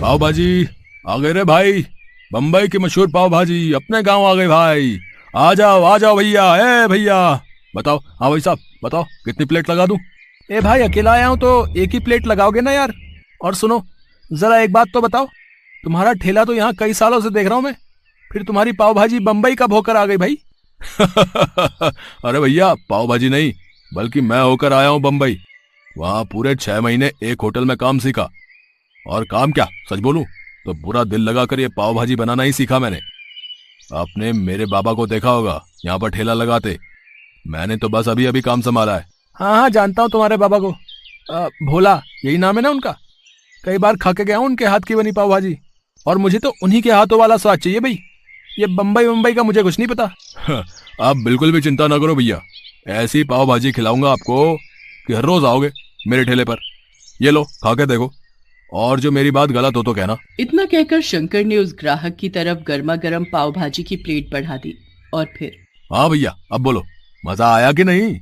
पाव भाजी आ गए रे भाई। बम्बई की मशहूर पाव भाजी अपने गांव आ गई भाई। आ जाओ भैया। ए भैया बताओ। हाँ भाई साहब बताओ कितनी प्लेट लगा दूं? ए भाई अकेला आया हूं तो एक ही प्लेट लगाओगे ना यार। और सुनो जरा एक बात तो बताओ, तुम्हारा ठेला तो यहाँ कई सालों से देख रहा हूं मैं, फिर तुम्हारी पाव भाजी बम्बई कब होकर आ गई भाई? अरे भैया पाव भाजी नहीं बल्कि मैं होकर आया हूं बम्बई। वहां पूरे 6 महीने एक होटल में काम सीखा। और काम क्या, सच बोलूं तो पूरा दिल लगाकर ये पाव भाजी बनाना ही सीखा मैंने। आपने मेरे बाबा को देखा होगा यहाँ पर ठेला लगाते। मैंने तो बस अभी अभी काम संभाला है। हाँ हाँ जानता हूँ तुम्हारे बाबा को, भोला यही नाम है ना उनका। कई बार खा के गया हूँ उनके हाथ की बनी पाव भाजी, और मुझे तो उन्हीं के हाथों वाला स्वाद चाहिए भाई। ये बम्बई का मुझे कुछ नहीं पता। आप बिल्कुल भी चिंता ना करो भैया, ऐसी पाव भाजी खिलाऊंगा आपको कि हर रोज आओगे मेरे ठेले पर। ये लो खा के देखो, और जो मेरी बात गलत हो तो कहना। इतना कहकर शंकर ने उस ग्राहक की तरफ गर्मा गर्म पाव भाजी की प्लेट बढ़ा दी और फिर, हाँ भैया अब बोलो मजा आया कि नहीं?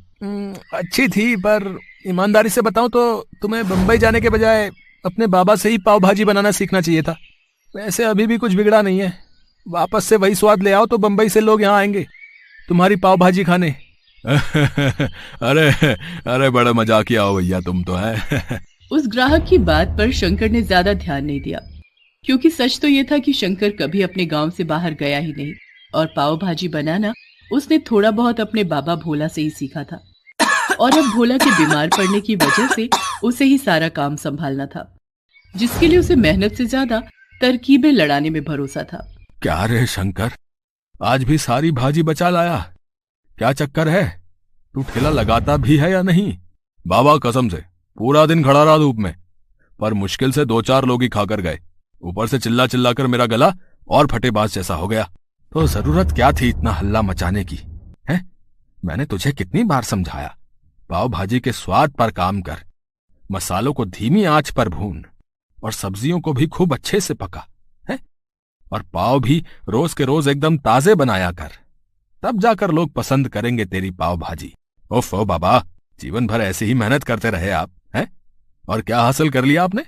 अच्छी थी, पर ईमानदारी से बताऊं तो तुम्हें बम्बई जाने के बजाय अपने बाबा से ही पाव भाजी बनाना सीखना चाहिए था। वैसे अभी भी कुछ बिगड़ा नहीं है, वापस से वही स्वाद ले आओ तो बम्बई से लोग यहाँ आएंगे तुम्हारी पाव भाजी खाने। अरे अरे बड़ा मजाकिया हो भैया तुम तो है। उस ग्राहक की बात पर शंकर ने ज्यादा ध्यान नहीं दिया, क्योंकि सच तो ये था कि शंकर कभी अपने गांव से बाहर गया ही नहीं, और पाव भाजी बनाना उसने थोड़ा बहुत अपने बाबा भोला से ही सीखा था। और अब भोला के बीमार पड़ने की वजह से उसे ही सारा काम संभालना था, जिसके लिए उसे मेहनत से ज्यादा तरकीबें लड़ाने में भरोसा था। क्या रे शंकर, आज भी सारी भाजी बचा लाया? क्या चक्कर है, तू ठेला लगाता भी है या नहीं? बाबा कसम से पूरा दिन खड़ा रहा धूप में, पर मुश्किल से 2-4 लोग ही खाकर गए। ऊपर से चिल्ला चिल्ला कर मेरा गला और फटेबाज जैसा हो गया। तो जरूरत क्या थी इतना हल्ला मचाने की? है मैंने तुझे कितनी बार समझाया, पाव भाजी के स्वाद पर काम कर, मसालों को धीमी आंच पर भून और सब्जियों को भी खूब अच्छे से पका है, और पाव भी रोज के रोज एकदम ताजे बनाया कर, तब जाकर लोग पसंद करेंगे तेरी पाव भाजी। ओफो बाबा, जीवन भर ऐसे ही मेहनत करते रहे आप हैं, और क्या हासिल कर लिया आपने?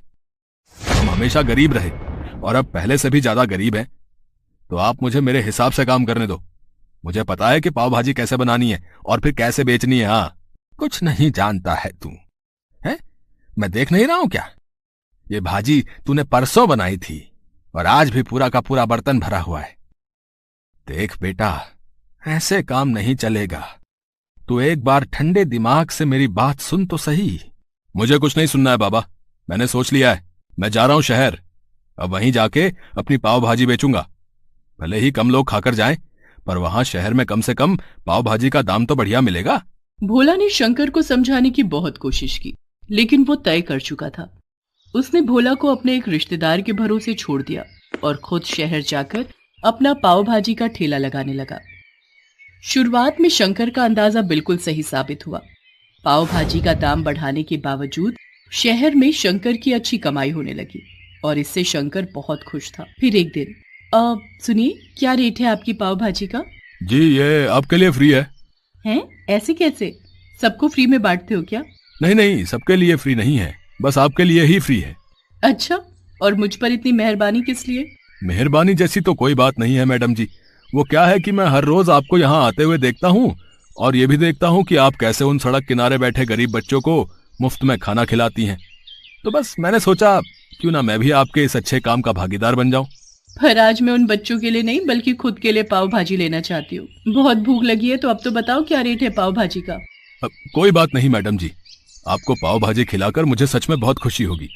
हम हमेशा गरीब रहे और अब पहले से भी ज्यादा गरीब हैं। तो आप मुझे मेरे हिसाब से काम करने दो। मुझे पता है कि पाव भाजी कैसे बनानी है और फिर कैसे बेचनी है। हाँ कुछ नहीं जानता है तू, है मैं देख नहीं रहा हूं क्या? ये भाजी तूने परसों बनाई थी और आज भी पूरा का पूरा बर्तन भरा हुआ है। देख बेटा, ऐसे काम नहीं चलेगा। तू एक बार ठंडे दिमाग से मेरी बात सुन तो सही। मुझे कुछ नहीं सुनना है बाबा, मैंने सोच लिया है। मैं जा रहा हूं शहर, अब वहीं जाके अपनी पाव भाजी बेचूंगा। भले ही कम लोग खाकर जाएं, पर वहां शहर में कम से कम पाव भाजी का दाम तो बढ़िया मिलेगा। भोला ने शंकर को समझाने की बहुत कोशिश की, लेकिन वो तय कर चुका था। उसने भोला को अपने एक रिश्तेदार के भरोसे छोड़ दिया और खुद शहर जाकर अपना पाव भाजी का ठेला लगाने लगा। शुरुआत में शंकर का अंदाजा बिल्कुल सही साबित हुआ। पाव भाजी का दाम बढ़ाने के बावजूद शहर में शंकर की अच्छी कमाई होने लगी और इससे शंकर बहुत खुश था। फिर एक दिन, सुनिए, क्या रेट है आपकी पाव भाजी का? जी ये आपके लिए फ्री है। हैं? ऐसे कैसे? सबको फ्री में बांटते हो क्या? नहीं सबके लिए फ्री नहीं है, बस आपके लिए ही फ्री है। अच्छा, और मुझ पर इतनी मेहरबानी किस लिए? मेहरबानी जैसी तो कोई बात नहीं है मैडम जी। वो क्या है कि मैं हर रोज आपको यहाँ आते हुए देखता हूँ, और ये भी देखता हूँ कि आप कैसे उन सड़क किनारे बैठे गरीब बच्चों को मुफ्त में खाना खिलाती हैं। तो बस मैंने सोचा क्यों ना मैं भी आपके इस अच्छे काम का भागीदार बन जाऊं। पर आज मैं उन बच्चों के लिए नहीं बल्कि खुद के लिए पाव भाजी लेना चाहती हूँ। बहुत भूख लगी है, तो अब तो बताओ क्या रेट है पाव भाजी का? कोई बात नहीं मैडम जी, आपको पाव भाजी खिलाकर मुझे सच में बहुत खुशी होगी।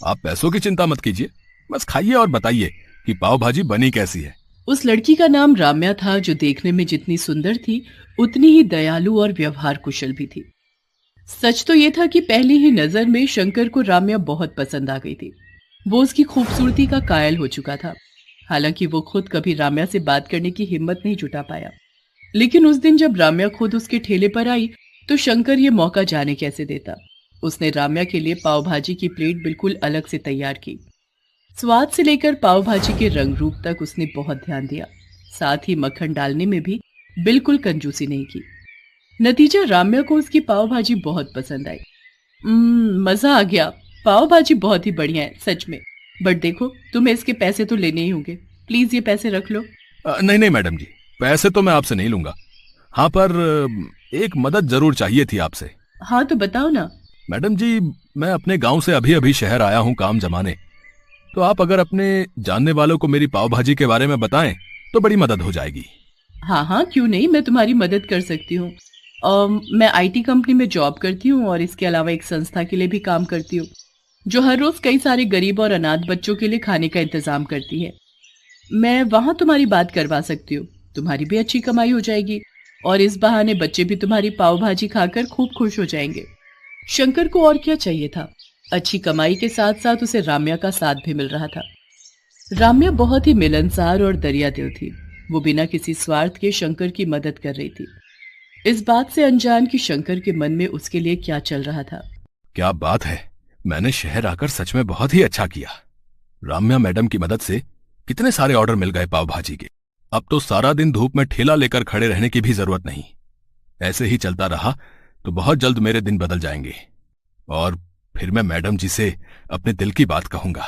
आप पैसों की चिंता मत कीजिए, बस खाइए और बताइए कि पाव भाजी बनी कैसी है। उस लड़की का नाम राम्या था, जो देखने में जितनी सुंदर थी उतनी ही दयालु और व्यवहार कुशल भी थी। सच तो ये था कि पहली ही नजर में शंकर को राम्या बहुत पसंद आ गई थी। वो उसकी खूबसूरती का कायल हो चुका था। हालांकि वो खुद कभी राम्या से बात करने की हिम्मत नहीं जुटा पाया, लेकिन उस दिन जब राम्या खुद उसके ठेले पर आई तो शंकर ये मौका जाने कैसे देता। उसने राम्या के लिए पाव भाजी की प्लेट बिल्कुल अलग से तैयार की। स्वाद से लेकर पाव भाजी के रंग रूप तक उसने बहुत ध्यान दिया, साथ ही मक्खन डालने में भी बिल्कुल कंजूसी नहीं की। नतीजा, राम्या को उसकी पाव भाजी बहुत पसंद आई। मजा आ गया, पाव भाजी बहुत ही बढ़िया है सच में। बट देखो, तुम्हें इसके पैसे तो लेने ही होंगे। प्लीज ये पैसे रख लो। नहीं नहीं मैडम जी, पैसे तो मैं आपसे नहीं लूंगा। हाँ, पर एक मदद जरूर चाहिए थी आपसे। हाँ तो बताओ ना। मैडम जी, मैं अपने गांव से अभी अभी शहर आया हूँ काम जमाने। तो आप अगर अपने जानने वालों को मेरी पाव भाजी के बारे में बताएं तो बड़ी मदद हो जाएगी। हाँ हाँ, क्यों नहीं, मैं तुम्हारी मदद कर सकती हूँ। मैं आईटी कंपनी में जॉब करती हूँ और इसके अलावा एक संस्था के लिए भी काम करती हूँ, जो हर रोज कई सारे गरीब और अनाथ बच्चों के लिए खाने का इंतजाम करती है। मैं वहां तुम्हारी बात करवा सकती हूँ। तुम्हारी भी अच्छी कमाई हो जाएगी और इस बहाने बच्चे भी तुम्हारी पाव भाजी खाकर खूब खुश हो जाएंगे। शंकर को और क्या चाहिए था। अच्छी कमाई के साथ साथ उसे राम्या का साथ भी मिल रहा था। राम्या बहुत ही मिलनसार और दरिया दिल थी। वो बिना किसी स्वार्थ के शंकर की मदद कर रही थी, इस बात से अनजान कि शंकर के मन में उसके लिए क्या चल रहा था। क्या बात है, मैंने शहर आकर सच में बहुत ही अच्छा किया। राम्या मैडम की मदद से कितने सारे ऑर्डर मिल गए पाव भाजी के। अब तो सारा दिन धूप में ठेला लेकर खड़े रहने की भी जरूरत नहीं। ऐसे ही चलता रहा तो बहुत जल्द मेरे दिन बदल जाएंगे और फिर मैं मैडम जी से अपने दिल की बात कहूंगा।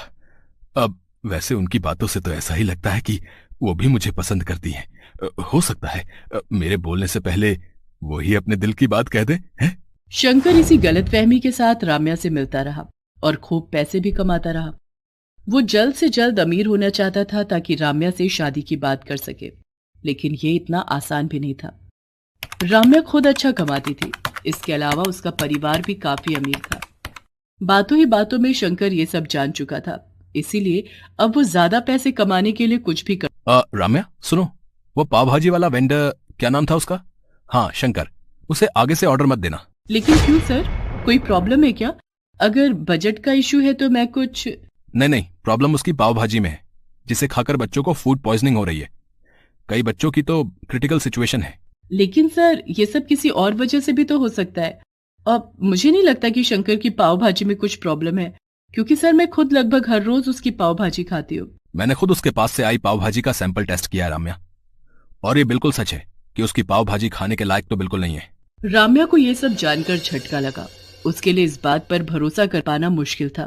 अब वैसे उनकी बातों से तो ऐसा ही लगता है कि वो भी मुझे पसंद करती हैं। हो सकता है मेरे बोलने से पहले वो ही अपने दिल की बात कह दे, हैं? शंकर इसी गलतफहमी के साथ राम्या से मिलता रहा और खूब पैसे भी कमाता रहा। वो जल्द से जल्द अमीर होना चाहता था ताकि राम्या से शादी की बात कर सके, लेकिन ये इतना आसान भी नहीं था। राम्या खुद अच्छा कमाती थी, इसके अलावा उसका परिवार भी काफी अमीर था। बातों ही बातों में शंकर ये सब जान चुका था, इसीलिए अब वो ज्यादा पैसे कमाने के लिए कुछ भी कर। राम्या सुनो, वो पाव भाजी वाला वेंडर, क्या नाम था उसका? हाँ शंकर, उसे आगे से ऑर्डर मत देना। लेकिन क्यों सर, कोई प्रॉब्लम है क्या? अगर बजट का इशू है तो मैं कुछ। नहीं, प्रॉब्लम उसकी पाव भाजी में है, जिसे खाकर बच्चों को फूड पॉइजनिंग हो रही है। कई बच्चों की तो क्रिटिकल सिचुएशन है। लेकिन सर, ये सब किसी और वजह से भी तो हो सकता है। अब मुझे नहीं लगता कि शंकर की पाव भाजी में कुछ प्रॉब्लम है, क्योंकि सर मैं खुद लगभग हर रोज उसकी पाव भाजी खाती हूँ। मैंने खुद उसके पास से आई पाव भाजी का सैंपल टेस्ट किया है राम्या, और ये बिल्कुल सच है कि उसकी पाव भाजी खाने के लायक तो बिल्कुल नहीं है। राम्या को ये सब जानकर झटका लगा। उसके लिए इस बात पर भरोसा कर पाना मुश्किल था,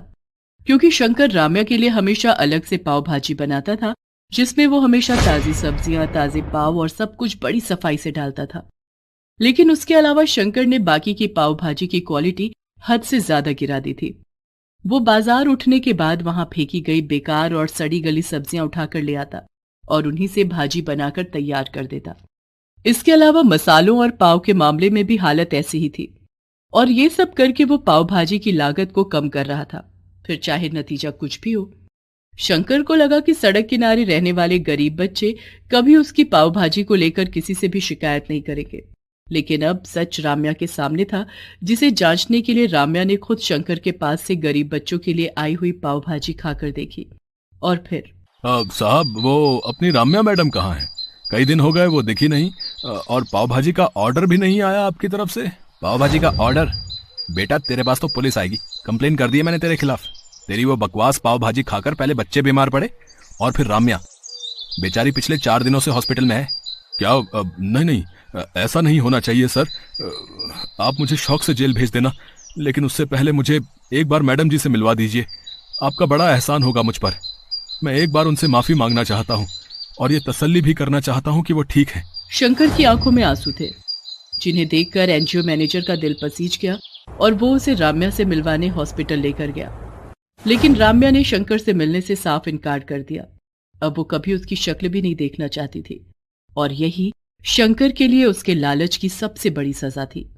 क्योंकि शंकर राम्या के लिए हमेशा अलग से पाव भाजी बनाता था, जिसमें वो हमेशा ताजी सब्जियां, ताजे पाव और सब कुछ बड़ी सफाई से डालता था। लेकिन उसके अलावा शंकर ने बाकी की पाव भाजी की क्वालिटी हद से ज्यादा गिरा दी थी। वो बाजार उठने के बाद वहां फेंकी गई बेकार और सड़ी गली सब्जियां उठाकर ले आता और उन्हीं से भाजी बनाकर तैयार कर देता। इसके अलावा मसालों और पाव के मामले में भी हालत ऐसी ही थी, और ये सब करके वो पाव भाजी की लागत को कम कर रहा था, फिर चाहे नतीजा कुछ भी हो। शंकर को लगा कि सड़क किनारे रहने वाले गरीब बच्चे कभी उसकी पाव भाजी को लेकर किसी से भी शिकायत नहीं करेंगे। लेकिन अब सच राम्या के सामने था, जिसे जांचने के लिए राम्या ने खुद शंकर के पास से गरीब बच्चों के लिए आई हुई पाव भाजी खाकर देखी। और फिर साहब, वो अपनी राम्या मैडम कहाँ है? कई दिन हो गए वो दिखी नहीं, और पाव भाजी का ऑर्डर भी नहीं आया आपकी तरफ से। पाव भाजी का ऑर्डर? बेटा तेरे पास तो पुलिस आएगी, कंप्लेन कर दी है मैंने तेरे खिलाफ। तेरी वो बकवास पाव भाजी खाकर पहले बच्चे बीमार पड़े और फिर राम्या बेचारी पिछले 4 दिनों से हॉस्पिटल में है। क्या? नहीं, ऐसा नहीं होना चाहिए सर। आप मुझे शौक से जेल भेज देना, लेकिन उससे पहले मुझे एक बार मैडम जी से मिलवा दीजिए। आपका बड़ा एहसान होगा मुझ पर। मैं एक बार उनसे माफी मांगना चाहता हूँ और ये तसल्ली भी करना चाहता हूँ कि वो ठीक है। शंकर की आंखों में आंसू थे, जिन्हें देखकर एनजीओ मैनेजर का दिल पसीज गया और वो उसे राम्या से मिलवाने हॉस्पिटल लेकर गया। लेकिन राम्या ने शंकर से मिलने से साफ इनकार कर दिया। अब वो कभी उसकी शक्ल भी नहीं देखना चाहती थी, और यही शंकर के लिए उसके लालच की सबसे बड़ी सजा थी।